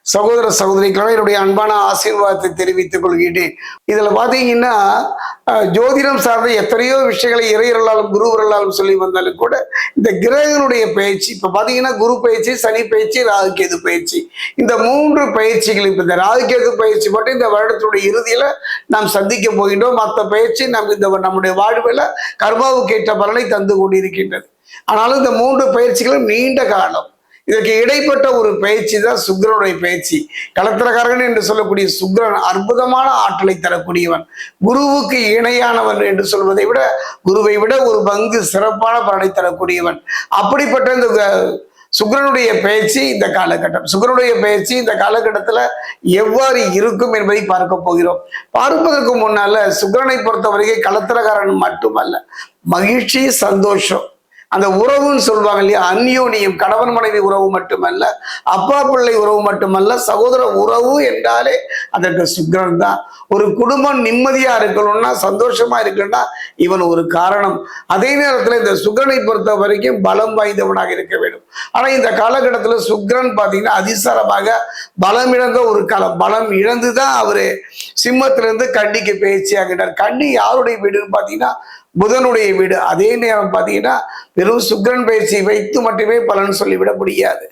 சகோதர சகோதரிகளும் என்னுடைய அன்பான ஆசீர்வாதத்தை தெரிவித்துக் கொள்கிறேன். இதுல பாத்தீங்கன்னா ஜோதிடம் சார்ந்த எத்தனையோ விஷயங்களை இறையர்களாலும் குருவர்களாலும் சொல்லி வந்தாலும் கூட இந்த கிரகங்களுடைய பயிற்சி இப்ப பாத்தீங்கன்னா குரு பயிற்சி, சனி பயிற்சி, ராகுகேது பயிற்சி, இந்த 3 பயிற்சிகள் இப்ப இந்த ராகுகேது பயிற்சி மட்டும் இந்த வருடத்துடைய இறுதியில நாம் சந்திக்க போகின்றோம். மற்ற பயிற்சி நம்முடைய வாழ்வில் கர்மாவுக்கு ஏற்ற பலனை தந்து கொண்டிருக்கின்றது. ஆனாலும் இந்த 3 பயிற்சிகளும் நீண்ட காலம். இதற்கு இடைப்பட்ட ஒரு பயிற்சி தான் சுக்கிரனுடைய பயிற்சி. களத்திரக்காரன் என்று சொல்லக்கூடிய சுக்கிரன் அற்புதமான ஆற்றலை தரக்கூடியவன், குருவுக்கு இணையானவன் என்று சொல்வதை விட குருவை விட ஒரு பங்கு சிறப்பான பலனை தரக்கூடியவன். அப்படிப்பட்ட இந்த சுக்கிரனுடைய பயிற்சி இந்த காலகட்டம், சுக்கிரனுடைய பயிற்சி இந்த காலகட்டத்துல எவ்வாறு இருக்கும் என்பதை பார்க்க போகிறோம். பார்ப்பதற்கு முன்னால சுக்கிரனை பொறுத்தவரைக்கும் களத்திரக்காரன் மட்டுமல்ல, மகிழ்ச்சி, சந்தோஷம், அந்த உறவுன்னு சொல்லுவாங்க இல்லையா, அந்யோனியம், கணவன் மனைவி உறவு மட்டுமல்ல, அப்பா பிள்ளை உறவு மட்டுமல்ல, சகோதர உறவு என்றாலே அதற்கு சுக்கிரன் தான். ஒரு குடும்பம் நிம்மதியா இருக்கணும்னா, சந்தோஷமா இருக்கணும்னா இவன் ஒரு காரணம். அதே நேரத்துல இந்த சுக்கிரனை பொறுத்த வரைக்கும் பலம் வாய்ந்தவனாக இருக்க வேண்டும். ஆனா இந்த காலகட்டத்துல சுக்கிரன் பாத்தீங்கன்னா அதிசாரமாக பலம் இழந்த ஒரு காலம். பலம் இழந்துதான் அவரு சிம்மத்திலிருந்து கன்னிக்கு பயிற்சி ஆகிட்டார். கன்னி யாருடைய வீடுன்னு பாத்தீங்கன்னா புதனுடைய வீடு. அதே நேரம் பார்த்தீங்கன்னா வெறும் சுக்கிரன் பயிற்சி வைத்து மட்டுமே பலன் சொல்லிவிட முடியாது.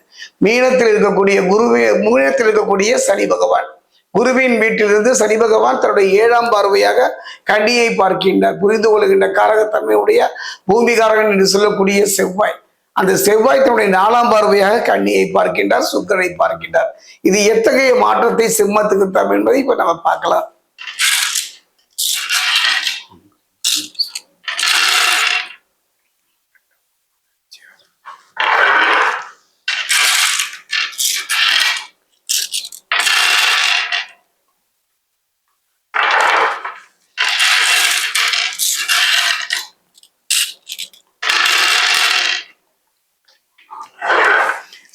மீனத்தில் இருக்கக்கூடிய மீனத்தில் இருக்கக்கூடிய சனி பகவான், குருவின் வீட்டிலிருந்து சனி பகவான் தன்னுடைய 7ஆம் பார்வையாக கன்னியை பார்க்கின்றார். புரிந்து கொள்கின்ற காரகத்தன்மையுடைய பூமிகாரகன் என்று சொல்லக்கூடிய செவ்வாய், அந்த செவ்வாய் தன்னுடைய 4ஆம் பார்வையாக கன்னியை பார்க்கின்றார், சுக்கிரனை பார்க்கின்றார். இது எத்தகைய மாற்றத்தை சிம்மத்துக்கு தரும் என்பதை இப்ப நம்ம பார்க்கலாம்.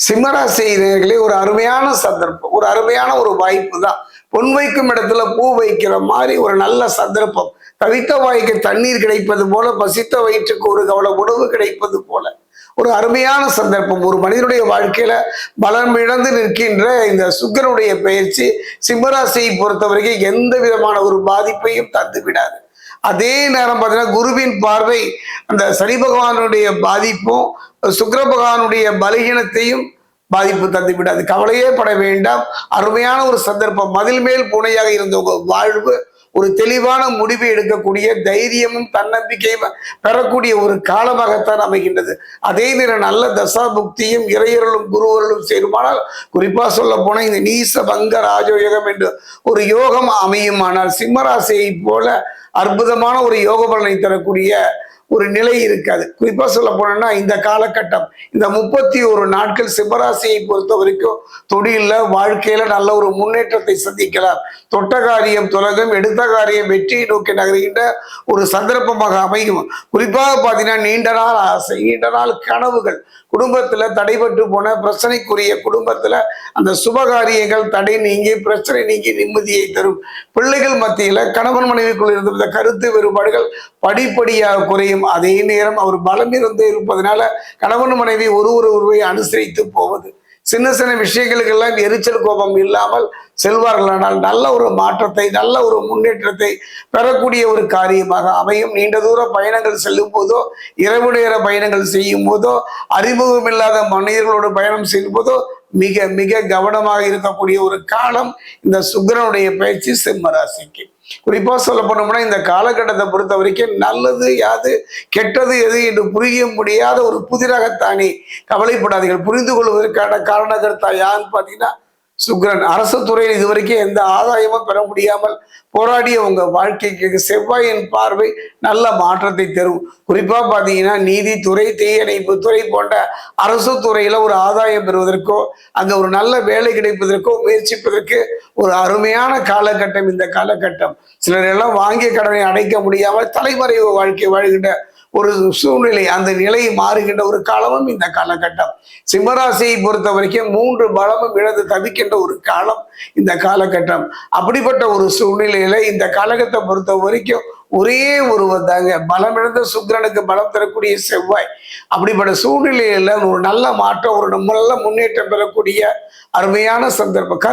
சிம்மராசினர்களே, ஒரு அருமையான சந்தர்ப்பம், ஒரு அருமையான ஒரு வாய்ப்பு தான். பொன் வைக்கும் இடத்துல பூ வைக்கிற மாதிரி ஒரு நல்ல சந்தர்ப்பம். தவித்த வாய்க்கு தண்ணீர் கிடைப்பது போல, பசித்த வயிற்றுக்கு ஒரு கவலை உணவு கிடைப்பது போல ஒரு அருமையான சந்தர்ப்பம். ஒரு மனிதனுடைய வாழ்க்கையில பலம் இழந்து நிற்கின்ற இந்த சுக்கிரனுடைய பயிற்சி சிம்மராசியை பொறுத்தவரைக்கும் எந்த விதமான ஒரு பாதிப்பையும் தந்து விடாது. அதே நேரம் பார்த்தீங்கன்னா குருவின் பார்வை அந்த சனி பகவானுடைய பாதிப்பும் சுக்கிர பகவானுடைய பலகீனத்தையும் பாதிப்பு தந்து விடாது. கவலையே பட வேண்டாம். அருமையான ஒரு சந்தர்ப்பம். மதில் மேல் பூனையாக இருந்த உங்க வாழ்வு ஒரு தெளிவான முடிவை எடுக்கக்கூடிய தைரியமும் தன்னம்பிக்கையும் பெறக்கூடிய ஒரு காலமாகத்தான் அமைகின்றது. அதே நேரம் நல்ல தசா புக்தியும் இறையர்களும் குருவர்களும் சேருமானால், குறிப்பா சொல்ல போன இந்த நீச பங்க ராஜயோகம் என்று ஒரு யோகம் அமையுமானால் சிம்மராசியை போல அற்புதமான ஒரு யோக பலனை தரக்கூடிய ஒரு நிலை இருக்காது. குறிப்பா சொல்ல போனோம்னா இந்த காலகட்டம், இந்த 31 நாட்கள் சிம்மராசியை பொறுத்த வரைக்கும் தொழில வாழ்க்கையில நல்ல ஒரு முன்னேற்றத்தை சந்திக்கலாம். தொட்ட காரியம் துலகம், எடுத்த காரியம் வெற்றியை நோக்கி நகர்கின்ற ஒரு சந்தர்ப்பமாக அமையும். குறிப்பாக பார்த்தீங்கன்னா நீண்ட நாள் ஆசை, நீண்ட நாள் கனவுகள், குடும்பத்துல தடைபட்டு போன பிரச்சனைக்குரிய குடும்பத்துல அந்த சுபகாரியங்கள் தடை நீங்கி பிரச்சனை நீங்கி நிம்மதியை தரும். பிள்ளைகள் மத்தியில கணவன் மனைவிக்குள் இருந்த கருத்து வேறுபாடுகள் படிப்படியாக குறையும். அதே நேரம் அவர் பலம் இருந்து இருப்பதனால கணவன் மனைவி ஒருவரை அனுசரித்து போவது, சின்ன சின்ன விஷயங்களுக்கெல்லாம் எரிச்சல் கோபம் இல்லாமல் செல்வார்களானால் நல்ல ஒரு மாற்றத்தை, நல்ல ஒரு முன்னேற்றத்தை பெறக்கூடிய ஒரு காரியமாக அமையும். நீண்ட தூர பயணங்கள் செல்லும் போதோ, இரவு நேர பயணங்கள் செய்யும் போதோ, அறிமுகம் இல்லாத மனிதர்களோடு பயணம் செய்யும் போதோ மிக மிக கவனமாக இருக்கக்கூடிய ஒரு காலம் இந்த சுக்கிரனுடைய பயிற்சி சிம்மராசிக்கு. குறிப்பா சொல்ல போனோம்னா இந்த காலகட்டத்தை பொறுத்த வரைக்கும் நல்லது யாது கெட்டது எது என்று புரிய முடியாத ஒரு புதிராகத்தானே. கவலைப்படாதீர்கள். புரிந்து கொள்வதற்கான காரணகர்த்தா யாருன்னு பார்த்தீங்கன்னா சுக்கிரன். அரசு துறையில் இதுவரைக்கும் எந்த ஆதாயமும் பெற முடியாமல் போராடிய உங்க வாழ்க்கைக்கு செவ்வாயின் பார்வை நல்ல மாற்றத்தை தரும். குறிப்பா பாத்தீங்கன்னா நீதித்துறை, தீயணைப்பு துறை போன்ற அரசு துறையில ஒரு ஆதாயம் பெறுவதற்கோ, அங்க ஒரு நல்ல வேலை கிடைப்பதற்கோ முயற்சிப்பதற்கு ஒரு அருமையான காலகட்டம் இந்த காலகட்டம். சிலர் எல்லாம் வாங்கிய கடனை அடைக்க முடியாமல் தலைமறைவு வாழ்க்கை வாழ்கின்ற ஒரு சூழ்நிலை, அந்த நிலை மாறுகின்ற ஒரு காலமும் இந்த காலகட்டம். சிம்மராசியை பொறுத்த வரைக்கும் 3 பலமும் இழந்து தவிக்கின்ற ஒரு காலம் இந்த காலகட்டம். அப்படிப்பட்ட ஒரு சூழ்நிலையில இந்த காலகட்டத்தை பொறுத்த வரைக்கும் ஒரே ஒருவர் தாங்க. பலமிழந்த சுக்கிரனுக்கு பலம் தரக்கூடிய செவ்வாய். அப்படிப்பட்ட சூழ்நிலையில ஒரு நல்ல மாற்றம், ஒரு நல்ல முன்னேற்றம் பெறக்கூடிய அருமையான சந்தர்ப்பம்.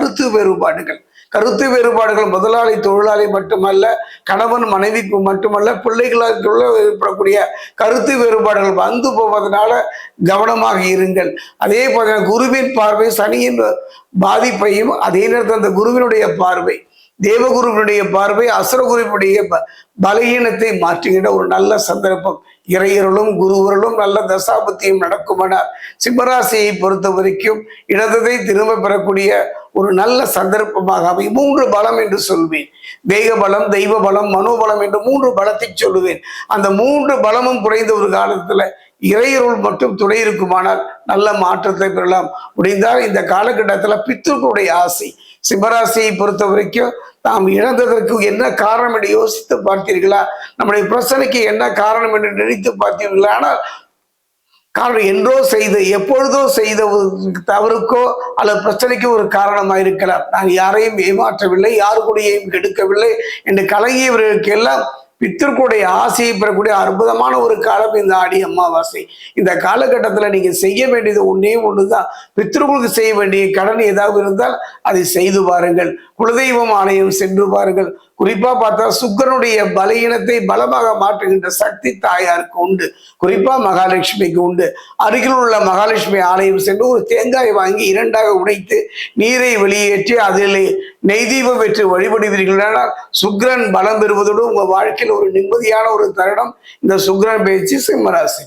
கருத்து வேறுபாடுகள் முதலாளி தொழிலாளி மட்டுமல்ல, கணவன் மனைவிக்கு மட்டுமல்ல, பிள்ளைகளுக்குள்ள ஏற்படக்கூடிய கருத்து வேறுபாடுகள் வந்து போவதனால கவனமாக இருங்கள். அதே போல குருவின் பார்வை சனியின் பாதிப்பையும், அதே நேரத்தில் அந்த குருவினுடைய பார்வை, தேவகுருவினுடைய பார்வை அசுரகுருவினுடைய பலகீனத்தை மாற்றுகின்ற ஒரு நல்ல சந்தர்ப்பம். இறையருளும் குருவருளும் நல்ல தசாபத்தியும் நடக்குமானால் சிம்மராசியை பொறுத்த வரைக்கும் இடத்தை திரும்ப பெறக்கூடிய ஒரு நல்ல சந்தர்ப்பமாக அமையும். 3 பலம் என்று சொல்வேன். தேக பலம், தெய்வ பலம், மனோபலம் என்று 3 பலத்தை சொல்லுவேன். அந்த 3 பலமும் குறைந்த ஒரு காலத்துல இறையருள் மட்டும் துணை இருக்குமானால் நல்ல மாற்றத்தை பெறலாம். முடிந்தால் இந்த காலகட்டத்தில் பித்ருக்களுடைய ஆசை, சிம்மராசியை பொறுத்த வரைக்கும் நாம் இழந்ததற்கு என்ன காரணம் என்று யோசித்து பார்த்தீர்களா? நம்முடைய பிரச்சனைக்கு என்ன காரணம் என்று நினைத்து பார்த்தீர்களா? ஆனால் காரணம் என்றோ செய்த, எப்பொழுதோ செய்த தவறுக்கோ அல்லது பிரச்சனைக்கோ ஒரு காரணமாக இருக்கலாம். நான் யாரையும் ஏமாற்றவில்லை, யாரு கூடயும் கெடுக்கவில்லை என்று கலங்கியவர்களுக்கு எல்லாம் பித்திருக்குடைய ஆசையை பெறக்கூடிய அற்புதமான ஒரு காலம் இந்த ஆடி அமாவாசை. இந்த காலகட்டத்தில் நீங்க செய்ய வேண்டியது ஒன்னே ஒண்ணுதான். பித்திருக்குளுக்கு செய்ய வேண்டிய கடன் ஏதாவது இருந்தால் அதை செய்து பாருங்கள். குலதெய்வம் ஆலயம் சென்று பாருங்கள். குறிப்பா பார்த்தா சுக்கிரனுடைய பலகீனத்தை பலமாக மாற்றுகின்ற சக்தி தாயாருக்கு உண்டு. குறிப்பா மகாலட்சுமிக்கு உண்டு. அருகில் உள்ள மகாலட்சுமி ஆலயம் சென்று ஒரு தேங்காய் வாங்கி 2ஆக உடைத்து நீரை வெளியேற்றி அதில் நெய் தீபம் பெற்று வழிபடுவீர்கள். சுக்கிரன் பலம் பெறுவதோடு உங்க வாழ்க்கையில் ஒரு நிம்மதியான ஒரு தருணம் இந்த சுக்கிரன் பயிற்சி சிம்மராசி.